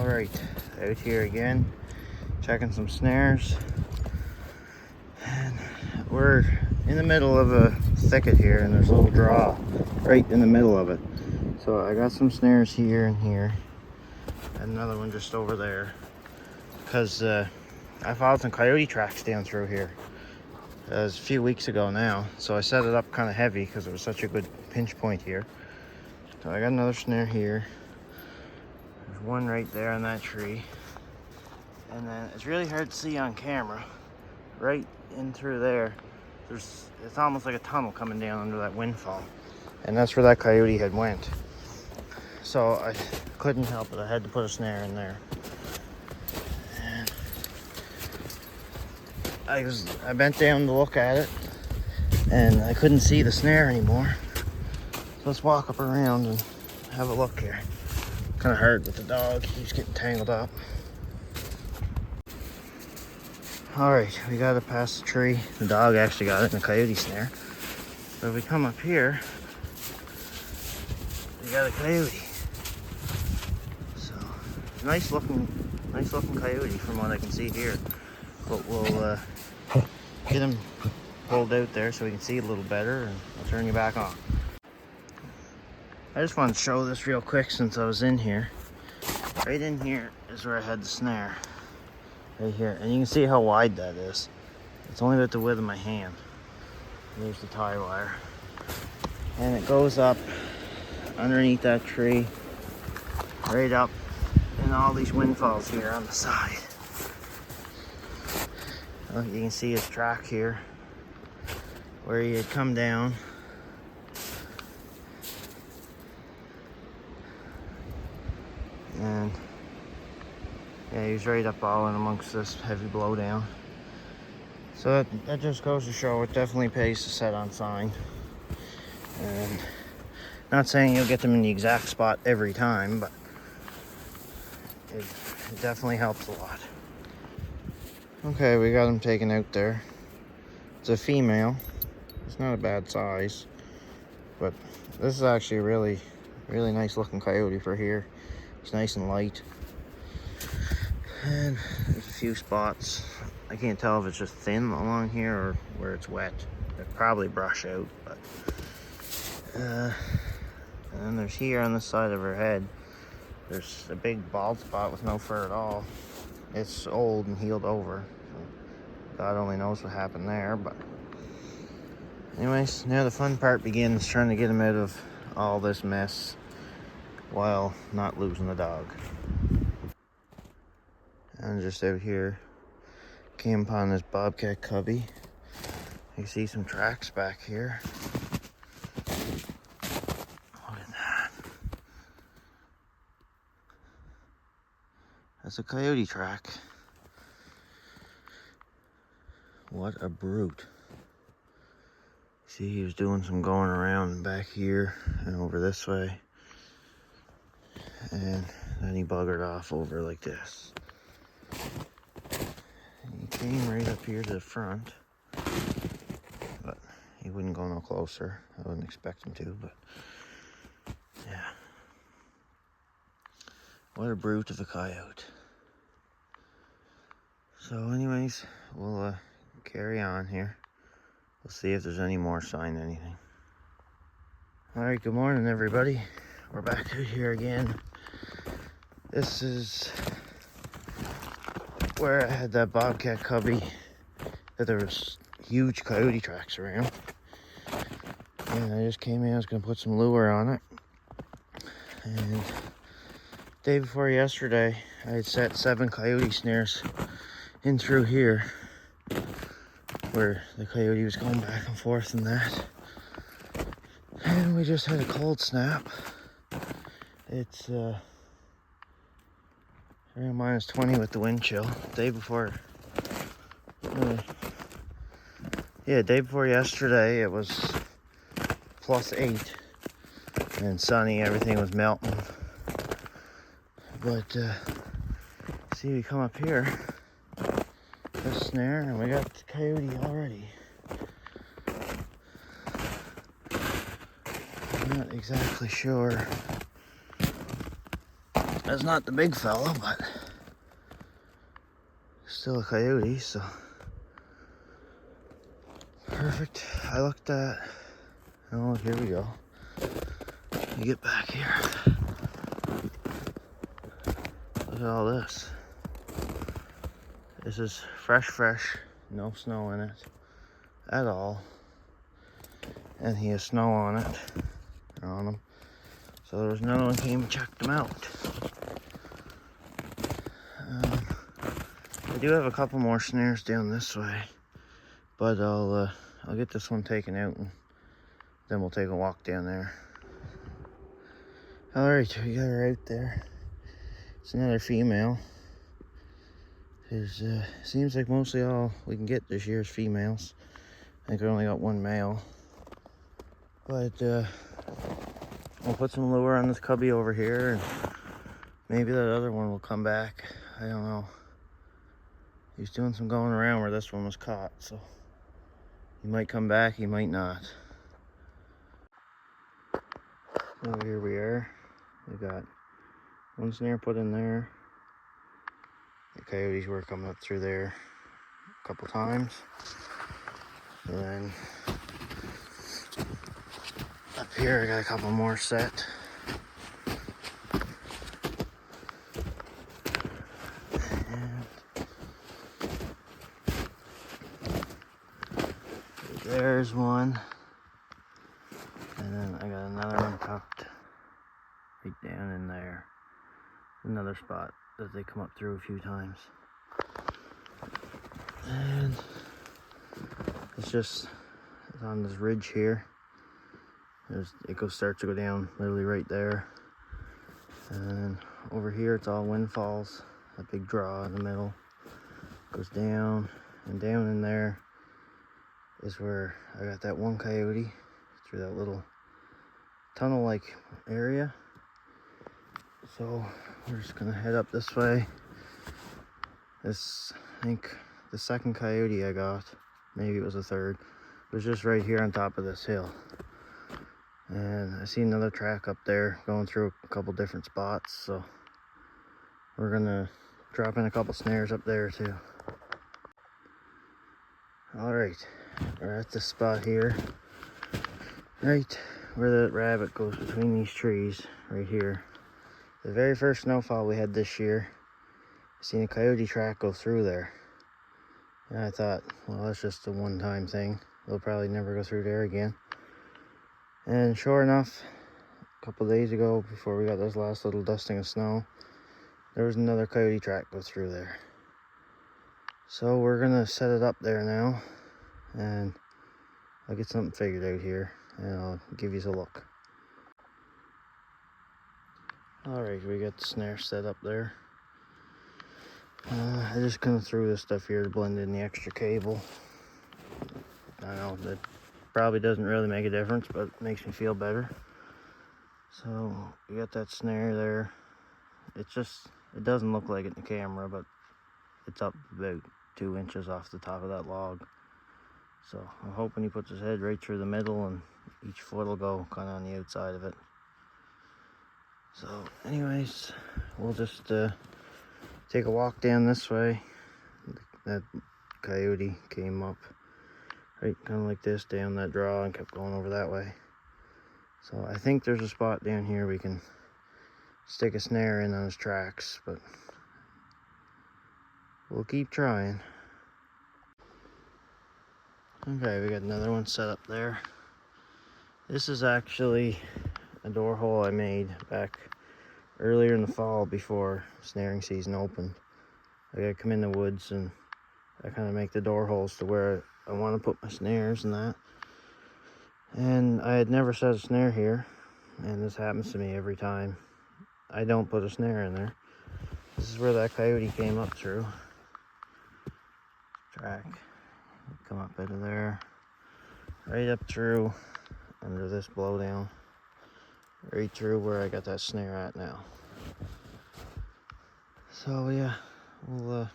Alright, out here again, checking some snares. And we're in the middle of a thicket here, and there's a little draw right in the middle of it. So I got some snares here and here, and another one just over there. Because I followed some coyote tracks down through here. It was a few weeks ago now, so I set it up kind of heavy because it was such a good pinch point here. So I got another snare here. There's one right there on that tree. And then it's really hard to see on camera. Right in through there, it's almost like a tunnel coming down under that windfall. And that's where that coyote had went. So I couldn't help it, I had to put a snare in there. And I bent down to look at it, and I couldn't see the snare anymore. So let's walk up around and have a look here. Kind of hard with the dog, he's getting tangled up. Alright, we got it past the tree. The dog actually got it in a coyote snare. But if we come up here, we got a coyote. So, nice looking coyote from what I can see here. But we'll get him pulled out there so we can see it a little better, and I'll turn you back on. I just wanted to show this real quick since I was in here. Right in here is where I had the snare. Right here. And you can see how wide that is. It's only about the width of my hand. There's the tie wire. And it goes up underneath that tree, right up in all these windfalls here on the side. Well, you can see his track here, where he had come down. And yeah, he's right up all in amongst this heavy blowdown. So that just goes to show it definitely pays to set on sign. And not saying you'll get them in the exact spot every time, but it definitely helps a lot. Okay, we got him taken out there. It's a female. It's not a bad size, but this is actually a really nice looking coyote for here. It's nice and light. And there's a few spots. I can't tell if it's just thin along here or where it's wet. It'd probably brush out, but and then there's here on the side of her head, there's a big bald spot with no fur at all. It's old and healed over. So God only knows what happened there, but anyways, now the fun part begins, trying to get him out of all this mess while not losing the dog. And just out here, came upon this bobcat cubby. You can see some tracks back here. Look at that. That's a coyote track. What a brute. See, he was doing some going around back here and over this way. And then he buggered off over like this. He came right up here to the front, but he wouldn't go no closer. I wouldn't expect him to, but yeah. What a brute of a coyote. So anyways, we'll carry on here. We'll see if there's any more sign of anything. Alright, good morning everybody. We're back out here again. This is where I had that bobcat cubby that there was huge coyote tracks around. And I just came in, I was going to put some lure on it. And day before yesterday, I had set 7 coyote snares in through here, where the coyote was going back and forth and that. And we just had a cold snap. It's around -20 with the wind chill. Day before yesterday it was +8 and sunny, everything was melting. But see, we come up here, this snare, and we got the coyote already. I'm not exactly sure That's not the big fella, but still a coyote, so perfect. I looked at, oh, here we go. You get back here. Look at all this. This is fresh, no snow in it at all. And he has snow on it, or on him. So there was another one came and checked him out. I do have a couple more snares down this way, but I'll get this one taken out and then we'll take a walk down there. All right, we got her out there. It's another female. There's seems like mostly all we can get this year is females. I think I only got one male, but we'll put some lure on this cubby over here, and maybe that other one will come back. I don't know. He's doing some going around where this one was caught, so he might come back, he might not. So here we are. We got one snare put in there. The coyotes were coming up through there a couple times. And then up here I got a couple more set. And there's one. And then I got another one tucked right down in there. Another spot that they come up through a few times. And it's on this ridge here. Starts to go down literally right there. And then over here it's all windfalls. A big draw in the middle. Goes down, and down in there is where I got that one coyote through that little tunnel-like area. So we're just gonna head up this way. This, I think, the second coyote I got, maybe it was the third, was just right here on top of this hill. And I see another track up there going through a couple different spots, so we're gonna drop in a couple snares up there too. All right, we're at this spot here, right where the rabbit goes between these trees, right here. The very first snowfall we had this year, I seen a coyote track go through there. And I thought, well, that's just a one-time thing. They'll probably never go through there again. And sure enough, a couple days ago, before we got this last little dusting of snow, there was another coyote track go through there. So we're gonna set it up there now, and I'll get something figured out here, and I'll give you a look. All right, we got the snare set up there. I just kind of threw this stuff here to blend in the extra cable. I know that probably doesn't really make a difference, but it makes me feel better. So we got that snare there. It doesn't look like it in the camera, but it's up about 2 inches off the top of that log. So I'm hoping he puts his head right through the middle, and each foot will go kind of on the outside of it. So anyways, we'll just take a walk down this way. That coyote came up right kind of like this down that draw and kept going over that way. So I think there's a spot down here we can stick a snare in on his tracks, but we'll keep trying. Okay, we got another one set up there. This is actually a door hole I made back earlier in the fall before snaring season opened. I gotta come in the woods and I kind of make the door holes to where I want to put my snares and that. And I had never set a snare here, and this happens to me every time I don't put a snare in there. This is where that coyote came up through. Track, come up out of there, right up through under this blowdown, right through where I got that snare at now. So yeah, we'll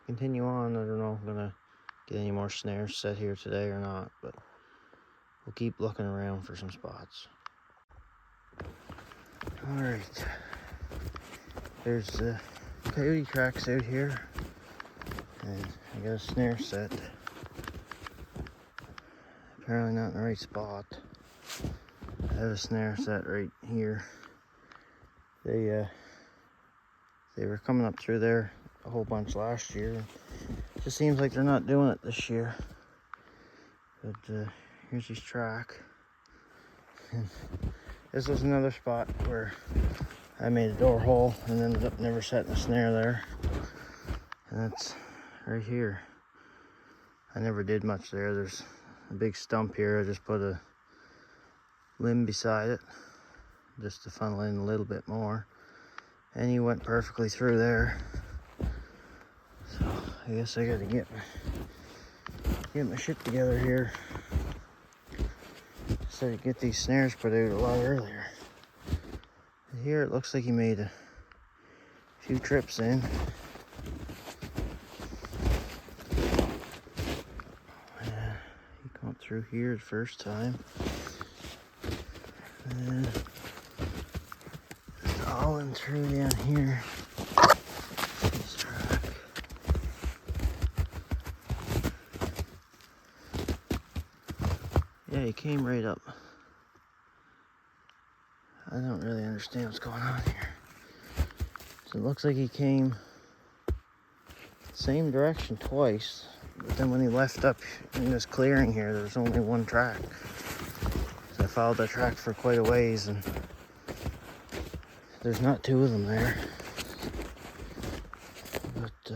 continue on. I don't know if I'm gonna get any more snares set here today or not, but we'll keep looking around for some spots. All right, There's coyote tracks out here, and I got a snare set. Apparently not in the right spot. I have a snare set right here. They were coming up through there a whole bunch last year. It just seems like they're not doing it this year. But here's his track. And this was another spot where I made a door hole and ended up never setting a snare there. And that's right here. I never did much there. There's a big stump here. I just put a limb beside it just to funnel in a little bit more. And he went perfectly through there. So I guess I gotta get my shit together here. So to get these snares put out a lot earlier. And here it looks like he made a few trips in. He come through here the first time. And just all in through down here. His track. Yeah, he came right up. I don't really understand what's going on here. So it looks like he came the same direction twice, but then when he left up in this clearing here, there's only one track. So I followed that track for quite a ways, and there's not two of them there. But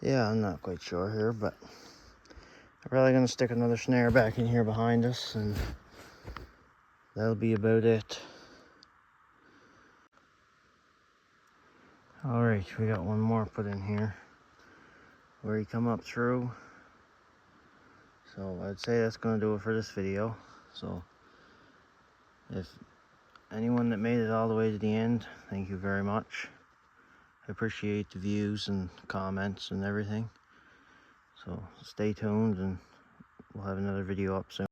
yeah, I'm not quite sure here, but I'm probably gonna stick another snare back in here behind us, and that'll be about it. All right, we got one more put in here where he come up through. So I'd say that's gonna do it for this video. So if anyone that made it all the way to the end, thank you very much. I appreciate the views and comments and everything. So stay tuned, and we'll have another video up soon.